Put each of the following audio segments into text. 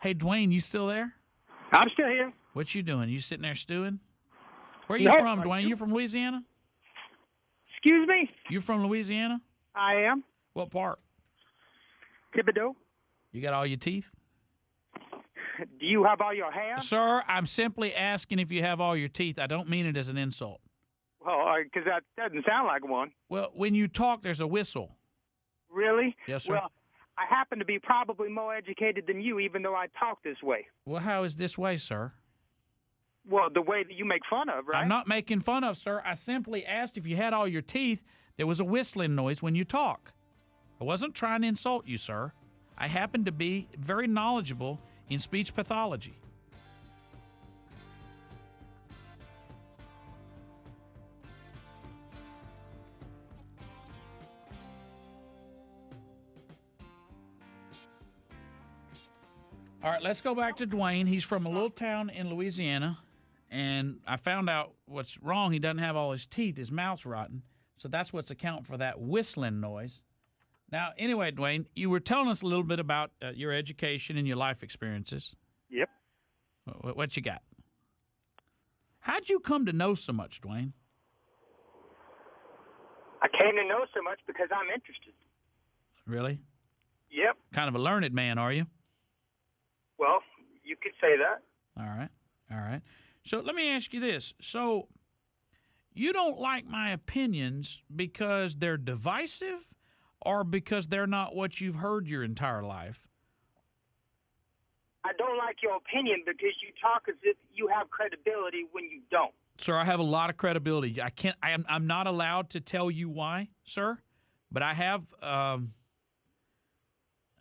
Hey, Dwayne, you still there? I'm still here. What you doing? You sitting there stewing? Where are you No, from, Dwayne? You from Louisiana? Excuse me? You from Louisiana? I am. What part? Thibodeau. You got all your teeth? Do you have all your hair? Sir, I'm simply asking if you have all your teeth. I don't mean it as an insult. Well, because that doesn't sound like one. Well, when you talk, there's a whistle. Really? Yes, sir. Well, I happen to be probably more educated than you, even though I talk this way. Well, how is this way, sir? Well, the way that you make fun of, right? I'm not making fun of, sir. I simply asked if you had all your teeth. There was a whistling noise when you talk. I wasn't trying to insult you, sir. I happen to be very knowledgeable in speech pathology. All right, let's go back to Dwayne. He's from a little town in Louisiana, and I found out what's wrong. He doesn't have all his teeth. His mouth's rotten, so that's what's accounting for that whistling noise. Now, anyway, Dwayne, you were telling us a little bit about your education and your life experiences. Yep. What you got? How'd you come to know so much, Dwayne? I came to know so much because I'm interested. Really? Yep. Kind of a learned man, are you? Well, you could say that. All right. All right. So let me ask you this. So you don't like my opinions because they're divisive or because they're not what you've heard your entire life? I don't like your opinion because you talk as if you have credibility when you don't. Sir, I have a lot of credibility. I'm not allowed to tell you why, sir, but I have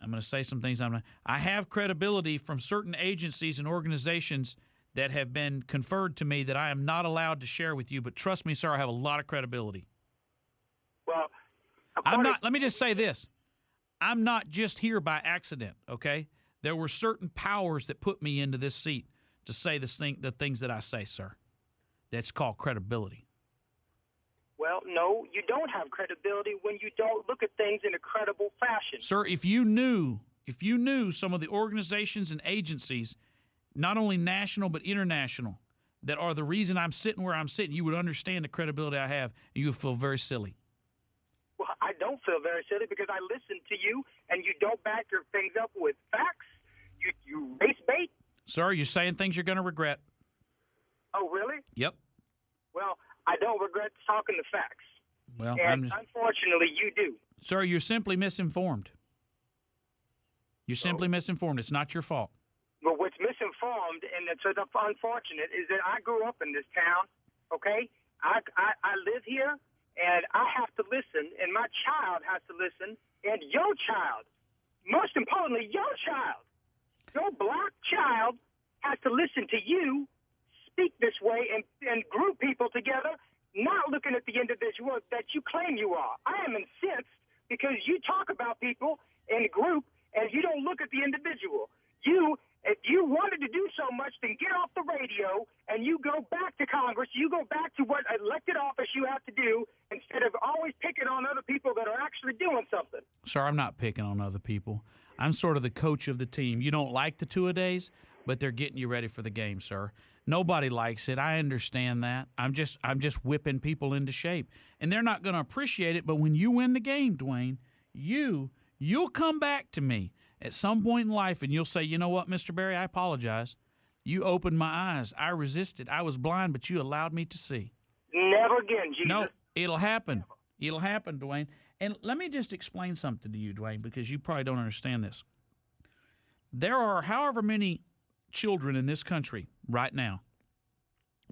I'm going to say some things. I have credibility from certain agencies and organizations that have been conferred to me that I am not allowed to share with you. But trust me, sir, I have a lot of credibility. Well, I'm not. Let me just say this: I'm not just here by accident. Okay, there were certain powers that put me into this seat to say the things that I say, sir. That's called credibility. Well, no, you don't have credibility when you don't look at things in a credible fashion. Sir, if you knew some of the organizations and agencies, not only national but international, that are the reason I'm sitting where I'm sitting, you would understand the credibility I have, and you would feel very silly. Well, I don't feel very silly because I listen to you, and you don't back your things up with facts. You race bait. Sir, you're saying things you're going to regret. Oh, really? Yep. Well, I don't regret talking the facts. Well, and unfortunately, you do. Sir, you're simply misinformed. You're simply misinformed. It's not your fault. Well, what's misinformed and it's unfortunate is that I grew up in this town, okay? I live here, and I have to listen, and my child has to listen, and your child, most importantly, your black child has to listen to you speak this way and group people together, not looking at the individual that you claim you are. I am incensed because you talk about people in a group and you don't look at the individual. If you wanted to do so much, then get off the radio and you go back to Congress. You go back to what elected office you have to do instead of always picking on other people that are actually doing something. Sir, I'm not picking on other people. I'm sort of the coach of the team. You don't like the two-a-days, but they're getting you ready for the game, sir. Nobody likes it. I understand that. I'm just whipping people into shape. And they're not going to appreciate it, but when you win the game, Dwayne, you'll come back to me at some point in life and you'll say, you know what, Mr. Berry, I apologize. You opened my eyes. I resisted. I was blind, but you allowed me to see. Never again, Jesus. No, it'll happen. It'll happen, Dwayne. And let me just explain something to you, Dwayne, because you probably don't understand this. There are however many children in this country right now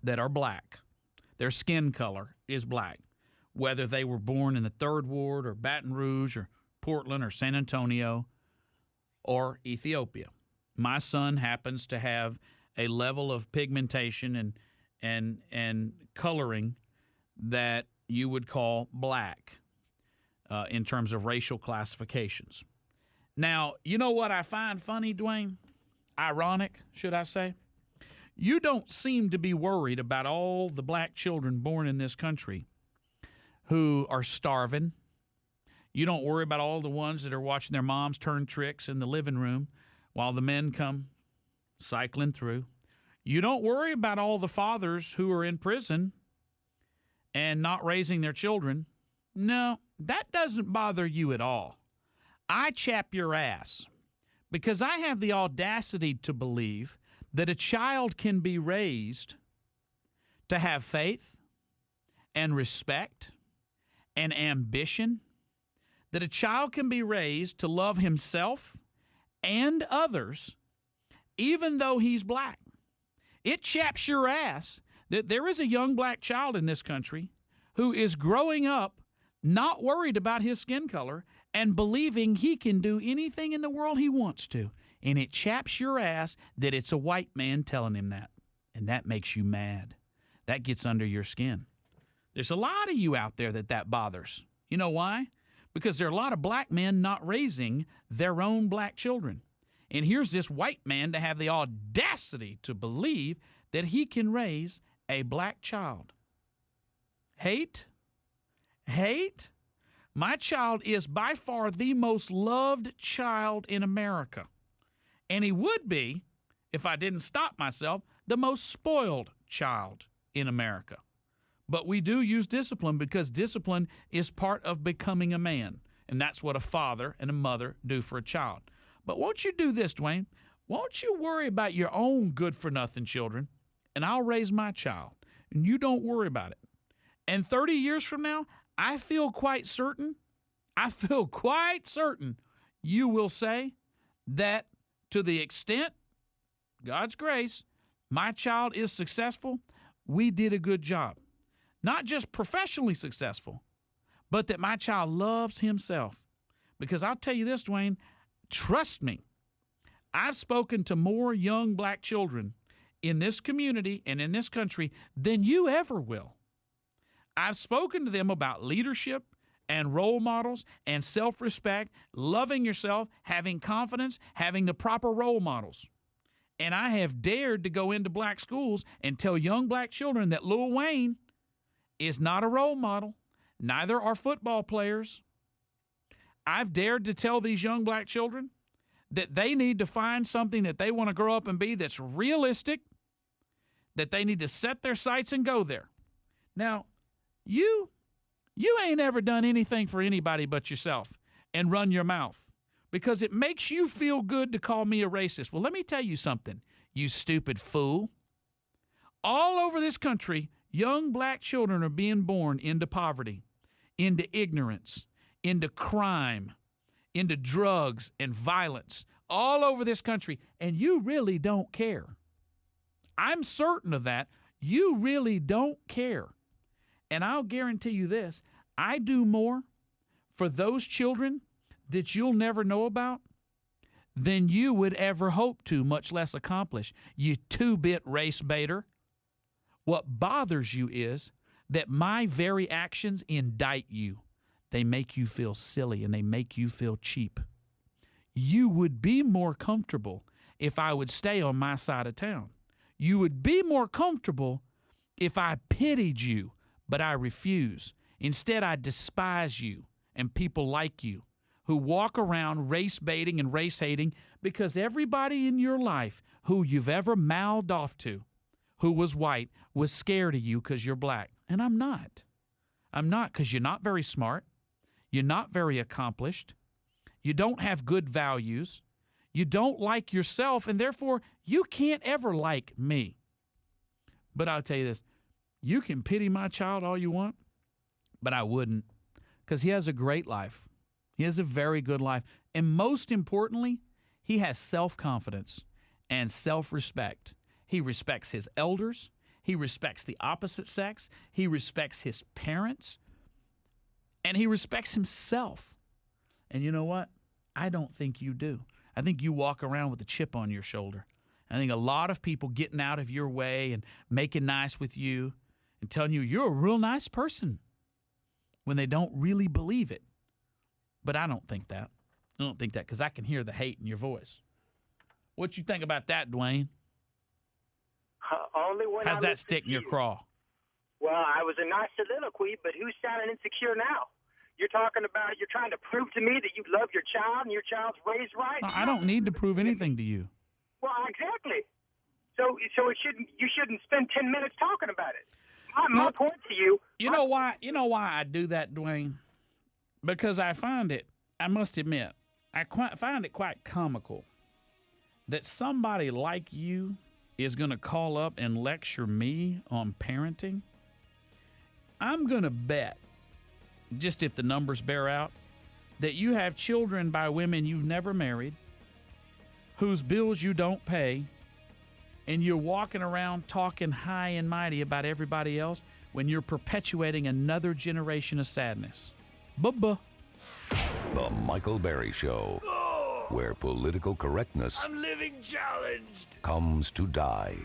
that are black. Their skin color is black, whether they were born in the 3rd Ward or Baton Rouge or Portland or San Antonio or Ethiopia. My son happens to have a level of pigmentation and coloring that you would call black in terms of racial classifications. Now, you know what I find funny, Dwayne? Ironic, should I say? You don't seem to be worried about all the black children born in this country who are starving. You don't worry about all the ones that are watching their moms turn tricks in the living room while the men come cycling through. You don't worry about all the fathers who are in prison and not raising their children. No, that doesn't bother you at all. I chap your ass because I have the audacity to believe that a child can be raised to have faith and respect and ambition, that a child can be raised to love himself and others, even though he's black. It chaps your ass that there is a young black child in this country who is growing up not worried about his skin color and believing he can do anything in the world he wants to. And it chaps your ass that it's a white man telling him that. And that makes you mad. That gets under your skin. There's a lot of you out there that bothers. You know why? Because there are a lot of black men not raising their own black children. And here's this white man to have the audacity to believe that he can raise a black child. Hate? Hate? My child is by far the most loved child in America. And he would be, if I didn't stop myself, the most spoiled child in America. But we do use discipline because discipline is part of becoming a man. And that's what a father and a mother do for a child. But won't you do this, Dwayne? Won't you worry about your own good-for-nothing children, and I'll raise my child, and you don't worry about it. And 30 years from now, I feel quite certain you will say that to the extent, God's grace, my child is successful, we did a good job. Not just professionally successful, but that my child loves himself. Because I'll tell you this, Dwayne, trust me, I've spoken to more young black children in this community and in this country than you ever will. I've spoken to them about leadership and role models and self-respect, loving yourself, having confidence, having the proper role models. And I have dared to go into black schools and tell young black children that Lil Wayne is not a role model. Neither are football players. I've dared to tell these young black children that they need to find something that they want to grow up and be that's realistic, that they need to set their sights and go there. Now, you ain't ever done anything for anybody but yourself and run your mouth because it makes you feel good to call me a racist. Well, let me tell you something, you stupid fool. All over this country, young black children are being born into poverty, into ignorance, into crime, into drugs and violence all over this country, and you really don't care. I'm certain of that. You really don't care. And I'll guarantee you this, I do more for those children that you'll never know about than you would ever hope to, much less accomplish. You two-bit race baiter. What bothers you is that my very actions indict you. They make you feel silly and they make you feel cheap. You would be more comfortable if I would stay on my side of town. You would be more comfortable if I pitied you, but I refuse. Instead, I despise you and people like you who walk around race baiting and race hating because everybody in your life who you've ever mouthed off to, who was white, was scared of you because you're black. And I'm not. I'm not, because you're not very smart. You're not very accomplished. You don't have good values. You don't like yourself, and therefore you can't ever like me. But I'll tell you this. You can pity my child all you want, but I wouldn't, because he has a great life. He has a very good life. And most importantly, he has self-confidence and self-respect. He respects his elders. He respects the opposite sex. He respects his parents. And he respects himself. And you know what? I don't think you do. I think you walk around with a chip on your shoulder. I think a lot of people getting out of your way and making nice with you and telling you you're a real nice person when they don't really believe it. But I don't think that. I don't think that because I can hear the hate in your voice. What you think about that, Dwayne? Only when How's that stick in your craw? Well, I was a nice soliloquy, but who's sounding insecure now? You're talking about, you're trying to prove to me that you love your child and your child's raised right? No, I don't need to prove anything to you. Well, exactly. So you shouldn't spend 10 minutes talking about it. My point to you. You know why I do that, Dwayne? Because I must admit, find it quite comical that somebody like you is going to call up and lecture me on parenting. I'm going to bet, just if the numbers bear out, that you have children by women you've never married, whose bills you don't pay, and you're walking around talking high and mighty about everybody else when you're perpetuating another generation of sadness. Bubba. The Michael Berry Show, where political correctness I'm living challenged. comes to die.